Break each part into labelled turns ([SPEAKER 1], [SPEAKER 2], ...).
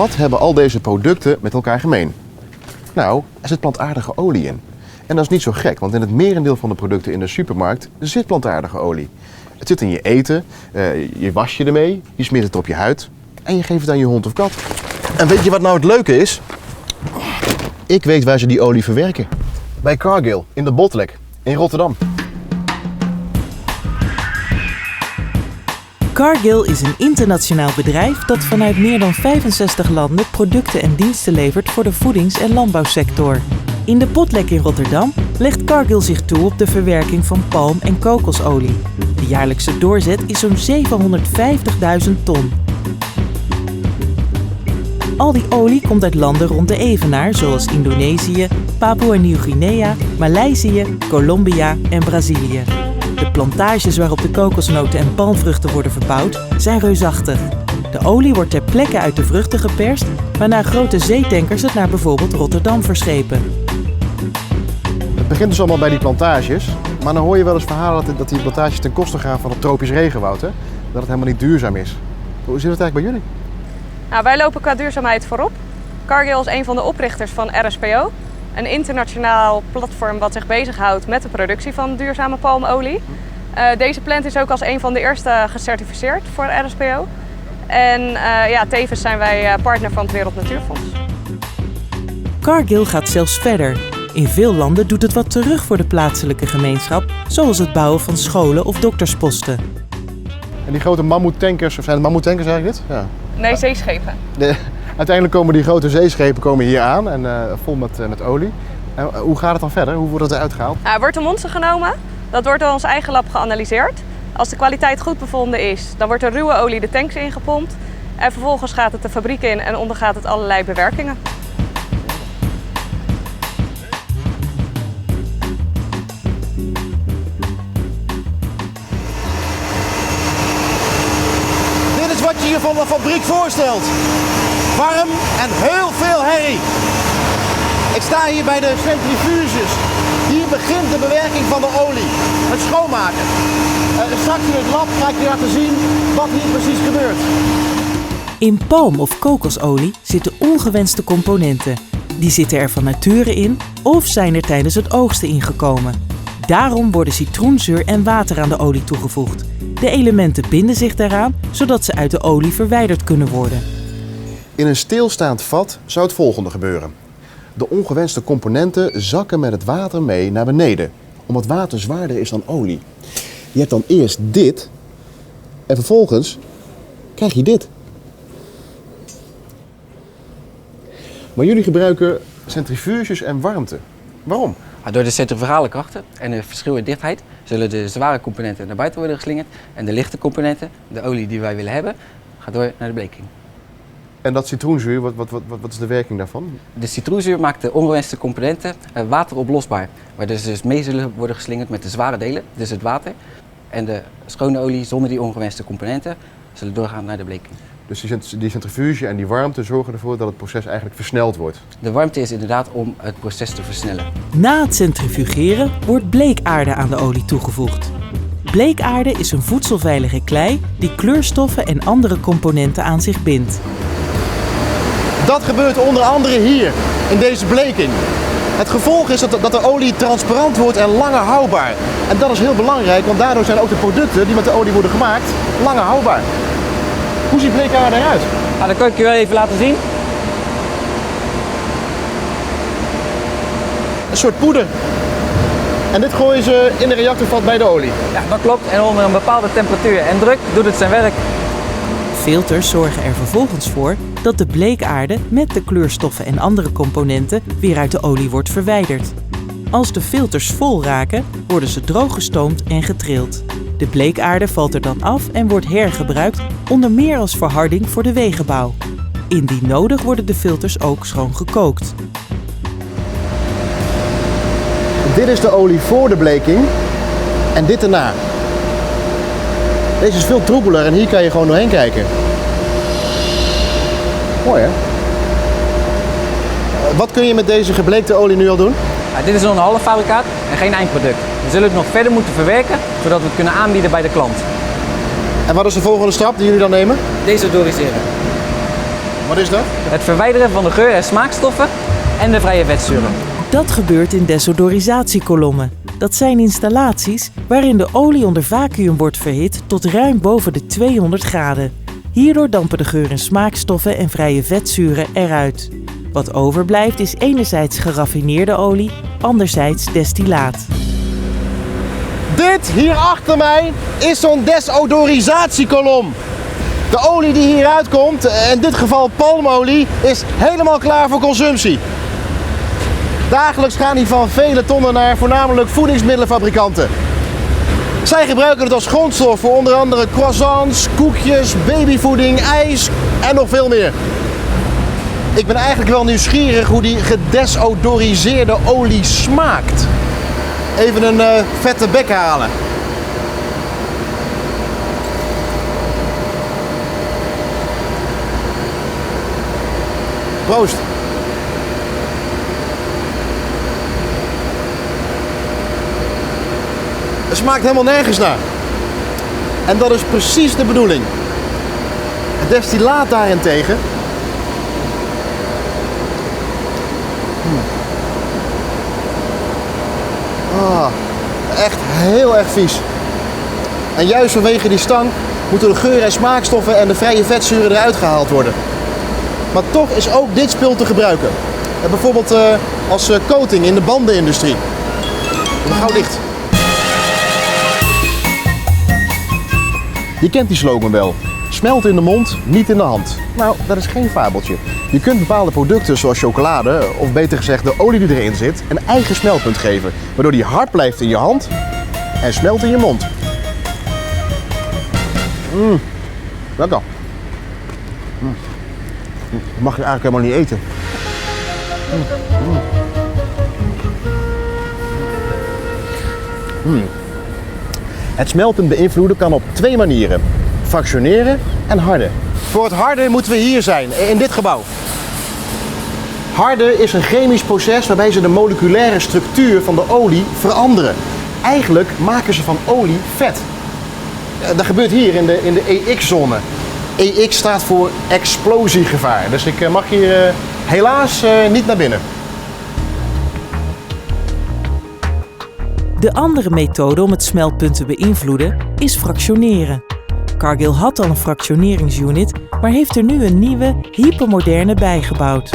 [SPEAKER 1] Wat hebben al deze producten met elkaar gemeen? Nou, er zit plantaardige olie in. En dat is niet zo gek, want in het merendeel van de producten in de supermarkt zit plantaardige olie. Het zit in je eten, je was je ermee, je smeert het op je huid en je geeft het aan je hond of kat. En weet je wat nou het leuke is? Ik weet waar ze die olie verwerken. Bij Cargill, in de Botlek, in Rotterdam.
[SPEAKER 2] Cargill is een internationaal bedrijf dat vanuit meer dan 65 landen producten en diensten levert voor de voedings- en landbouwsector. In de Botlek in Rotterdam legt Cargill zich toe op de verwerking van palm- en kokosolie. De jaarlijkse doorzet is zo'n 750.000 ton. Al die olie komt uit landen rond de Evenaar, zoals Indonesië, Papua-Nieuw-Guinea, Maleisië, Colombia en Brazilië. De plantages waarop de kokosnoten en palmvruchten worden verbouwd zijn reusachtig. De olie wordt ter plekke uit de vruchten geperst, waarna grote zeetankers het naar bijvoorbeeld Rotterdam verschepen.
[SPEAKER 1] Het begint dus allemaal bij die plantages, maar dan hoor je wel eens verhalen dat die plantages ten koste gaan van het tropisch regenwoud. Hè? Dat het helemaal niet duurzaam is. Hoe zit het eigenlijk bij jullie?
[SPEAKER 3] Nou, wij lopen qua duurzaamheid voorop. Cargill is een van de oprichters van RSPO, een internationaal platform wat zich bezighoudt met de productie van duurzame palmolie. Deze plant is ook als een van de eerste gecertificeerd voor RSPO. En tevens zijn wij partner van het Wereld Natuurfonds.
[SPEAKER 2] Cargill gaat zelfs verder. In veel landen doet het wat terug voor de plaatselijke gemeenschap, zoals het bouwen van scholen of doktersposten.
[SPEAKER 1] En die grote mammoetankers, of zijn het mammoetankers eigenlijk dit? Ja.
[SPEAKER 3] Nee, zeeschepen.
[SPEAKER 1] Uiteindelijk komen die grote zeeschepen hier aan en vol met olie. En hoe gaat het dan verder? Hoe wordt het eruit gehaald?
[SPEAKER 3] Er wordt een monster genomen. Dat wordt door ons eigen lab geanalyseerd. Als de kwaliteit goed bevonden is, dan wordt de ruwe olie de tanks ingepompt. En vervolgens gaat het de fabriek in en ondergaat het allerlei bewerkingen.
[SPEAKER 1] Dit is wat je je van een fabriek voorstelt. Warm en heel veel herrie. Ik sta hier bij de centrifuges. Hier begint de bewerking van de olie. Het schoonmaken. Straks in het lab ga ik je laten zien wat hier precies gebeurt.
[SPEAKER 2] In palm- of kokosolie zitten ongewenste componenten. Die zitten er van nature in of zijn er tijdens het oogsten ingekomen. Daarom worden citroenzuur en water aan de olie toegevoegd. De elementen binden zich daaraan, zodat ze uit de olie verwijderd kunnen worden.
[SPEAKER 1] In een stilstaand vat zou het volgende gebeuren. De ongewenste componenten zakken met het water mee naar beneden, omdat water zwaarder is dan olie. Je hebt dan eerst dit en vervolgens krijg je dit. Maar jullie gebruiken centrifuges en warmte. Waarom?
[SPEAKER 4] Door de centrifugale krachten en het verschil in dichtheid zullen de zware componenten naar buiten worden geslingerd en de lichte componenten, de olie die wij willen hebben, gaat door naar de bleking.
[SPEAKER 1] En dat citroenzuur, wat is de werking daarvan?
[SPEAKER 4] De citroenzuur maakt de ongewenste componenten wateroplosbaar, waardoor ze dus mee zullen worden geslingerd met de zware delen, dus het water. En de schone olie zonder die ongewenste componenten zullen doorgaan naar de bleking.
[SPEAKER 1] Dus die centrifuge en die warmte zorgen ervoor dat het proces eigenlijk versneld wordt.
[SPEAKER 4] De warmte is inderdaad om het proces te versnellen.
[SPEAKER 2] Na het centrifugeren wordt bleekaarde aan de olie toegevoegd. Bleekaarde is een voedselveilige klei die kleurstoffen en andere componenten aan zich bindt.
[SPEAKER 1] Dat gebeurt onder andere hier, in deze bleking. Het gevolg is dat de olie transparant wordt en langer houdbaar. En dat is heel belangrijk, want daardoor zijn ook de producten die met de olie worden gemaakt langer houdbaar. Hoe ziet bleekaarde eruit?
[SPEAKER 4] Nou, dat kan ik je wel even laten zien.
[SPEAKER 1] Een soort poeder. En dit gooien ze in de reactorvat bij de olie.
[SPEAKER 4] Ja, dat klopt. En onder een bepaalde temperatuur en druk doet het zijn werk.
[SPEAKER 2] Filters zorgen er vervolgens voor dat de bleekaarde met de kleurstoffen en andere componenten weer uit de olie wordt verwijderd. Als de filters vol raken, worden ze drooggestoomd en getrild. De bleekaarde valt er dan af en wordt hergebruikt, onder meer als verharding voor de wegenbouw. Indien nodig worden de filters ook schoon gekookt.
[SPEAKER 1] Dit is de olie voor de bleking en dit erna. Deze is veel troebeler en hier kan je gewoon doorheen kijken. Mooi hè? Wat kun je met deze gebleekte olie nu al doen?
[SPEAKER 4] Ja, dit is nog een halffabrikaat en geen eindproduct. We zullen het nog verder moeten verwerken, zodat we het kunnen aanbieden bij de klant.
[SPEAKER 1] En wat is de volgende stap die jullie dan nemen?
[SPEAKER 4] Desodoriseren.
[SPEAKER 1] Wat is dat?
[SPEAKER 4] Het verwijderen van de geur- en smaakstoffen en de vrije vetzuren.
[SPEAKER 2] Dat gebeurt in desodorisatiekolommen. Dat zijn installaties waarin de olie onder vacuüm wordt verhit tot ruim boven de 200 graden. Hierdoor dampen de geur- en smaakstoffen en vrije vetzuren eruit. Wat overblijft is enerzijds geraffineerde olie, anderzijds destillaat.
[SPEAKER 1] Dit hier achter mij is zo'n desodorisatiekolom. De olie die hieruit komt, in dit geval palmolie, is helemaal klaar voor consumptie. Dagelijks gaan die van vele tonnen naar voornamelijk voedingsmiddelenfabrikanten. Zij gebruiken het als grondstof voor onder andere croissants, koekjes, babyvoeding, ijs en nog veel meer. Ik ben eigenlijk wel nieuwsgierig hoe die gedesodoriseerde olie smaakt. Even een vette bek halen. Proost. Het smaakt helemaal nergens naar. En dat is precies de bedoeling. Het destillaat daarentegen. Echt heel erg vies. En juist vanwege die stank moeten de geur- en smaakstoffen en de vrije vetzuren eruit gehaald worden. Maar toch is ook dit spul te gebruiken. Bijvoorbeeld als coating in de bandenindustrie. Doe maar gauw dicht. Je kent die slogan wel. Smelt in de mond, niet in de hand. Nou, dat is geen fabeltje. Je kunt bepaalde producten zoals chocolade, of beter gezegd de olie die erin zit, een eigen smeltpunt geven. Waardoor die hard blijft in je hand en smelt in je mond. Lekker. Dat mag je eigenlijk helemaal niet eten. Het smeltpunt beïnvloeden kan op 2 manieren. Fractioneren en harden. Voor het harden moeten we hier zijn, in dit gebouw. Harden is een chemisch proces waarbij ze de moleculaire structuur van de olie veranderen. Eigenlijk maken ze van olie vet. Dat gebeurt hier in de EX-zone. EX staat voor explosiegevaar. Dus ik mag hier helaas niet naar binnen.
[SPEAKER 2] De andere methode om het smeltpunt te beïnvloeden is fractioneren. Cargill had al een fractioneringsunit, maar heeft er nu een nieuwe, hypermoderne bijgebouwd.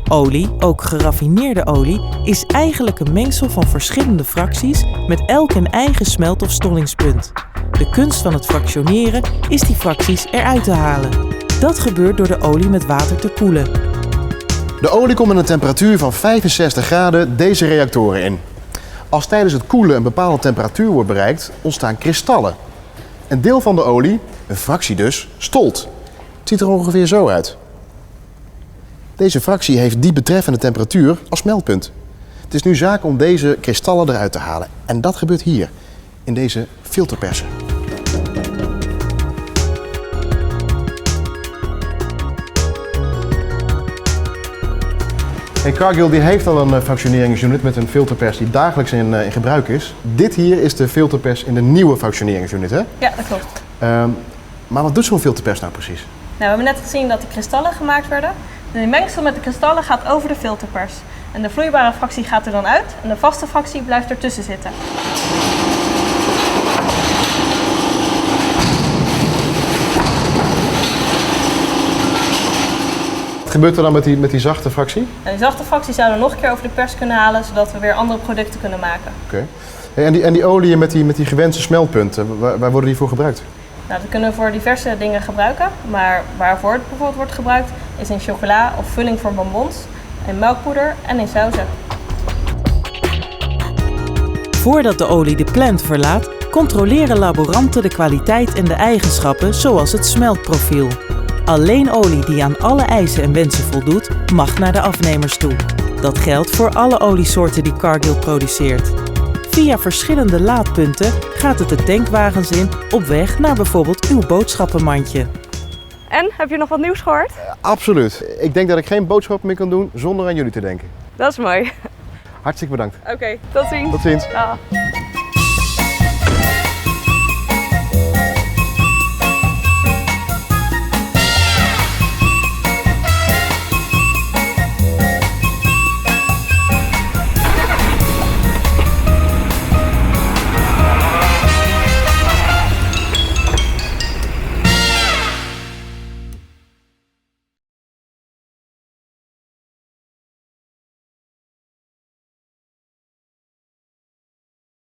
[SPEAKER 2] Olie, ook geraffineerde olie, is eigenlijk een mengsel van verschillende fracties met elk een eigen smelt- of stollingspunt. De kunst van het fractioneren is die fracties eruit te halen. Dat gebeurt door de olie met water te koelen.
[SPEAKER 1] De olie komt met een temperatuur van 65 graden deze reactoren in. Als tijdens het koelen een bepaalde temperatuur wordt bereikt, ontstaan kristallen. Een deel van de olie, een fractie dus, stolt. Het ziet er ongeveer zo uit. Deze fractie heeft die betreffende temperatuur als smeltpunt. Het is nu zaak om deze kristallen eruit te halen. En dat gebeurt hier, in deze filterpersen. Cargill die heeft al een fractioneringsunit met een filterpers die dagelijks in gebruik is. Dit hier is de filterpers in de nieuwe fractioneringsunit, hè?
[SPEAKER 3] Ja, dat klopt.
[SPEAKER 1] Maar wat doet zo'n filterpers nou precies?
[SPEAKER 3] Nou, we hebben net gezien dat die kristallen gemaakt werden. De mengsel met de kristallen gaat over de filterpers. En de vloeibare fractie gaat er dan uit en de vaste fractie blijft ertussen zitten.
[SPEAKER 1] Wat gebeurt er dan met die zachte fractie?
[SPEAKER 3] En die zachte fractie zouden we nog een keer over de pers kunnen halen, zodat we weer andere producten kunnen maken.
[SPEAKER 1] Oké. En die oliën met die gewenste smeltpunten, waar worden die voor gebruikt?
[SPEAKER 3] Nou, dat kunnen we voor diverse dingen gebruiken, maar waarvoor het bijvoorbeeld wordt gebruikt is in chocola of vulling voor bonbons, in melkpoeder en in sauzen.
[SPEAKER 2] Voordat de olie de plant verlaat, controleren laboranten de kwaliteit en de eigenschappen zoals het smeltprofiel. Alleen olie die aan alle eisen en wensen voldoet, mag naar de afnemers toe. Dat geldt voor alle oliesoorten die Cargill produceert. Via verschillende laadpunten gaat het de tankwagens in op weg naar bijvoorbeeld uw boodschappenmandje.
[SPEAKER 3] En, heb je nog wat nieuws gehoord?
[SPEAKER 1] Absoluut. Ik denk dat ik geen boodschappen meer kan doen zonder aan jullie te denken.
[SPEAKER 3] Dat is mooi.
[SPEAKER 1] Hartstikke bedankt.
[SPEAKER 3] Oké, tot ziens.
[SPEAKER 1] Tot ziens.
[SPEAKER 3] Dag.